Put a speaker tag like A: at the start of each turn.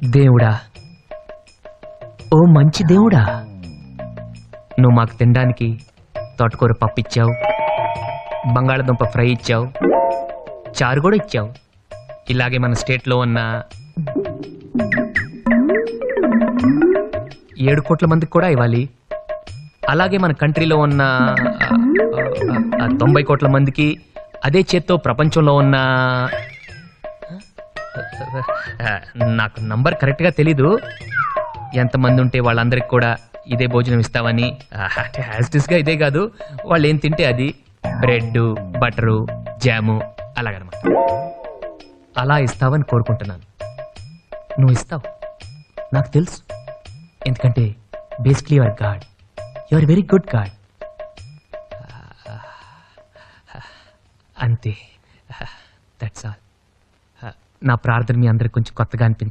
A: దేవుడా, ఓ మంచి దేవుడా, నువ్వు మాకు తినడానికి తోటకూర పప్పు ఇచ్చావు, బంగాళదుంప ఫ్రై ఇచ్చావు, చారు కూడా ఇచ్చావు. ఇలాగే మన స్టేట్లో ఉన్న 7 కోట్ల మందికి కూడా ఇవ్వాలి. అలాగే మన కంట్రీలో ఉన్న 90 కోట్ల మందికి, అదే చేత్తో ప్రపంచంలో ఉన్న నాకు నంబర్ కరెక్ట్గా తెలీదు, ఎంతమంది ఉంటే వాళ్ళందరికి కూడా ఇదే భోజనం ఇస్తావని. యాజ్టిస్గా ఇదే కాదు, వాళ్ళు ఏం తింటే అది, బ్రెడ్, బటరు, జాము అలాగనమాట. అలా ఇస్తావని కోరుకుంటున్నాను. నువ్వు ఇస్తావు, నాకు తెలుసు. ఎందుకంటే basically your God, your very good God. అంతే, దట్స్ ఆల్. నా ప్రార్థన మీ అందరికి కొంచెం కొత్తగా అనిపించదు.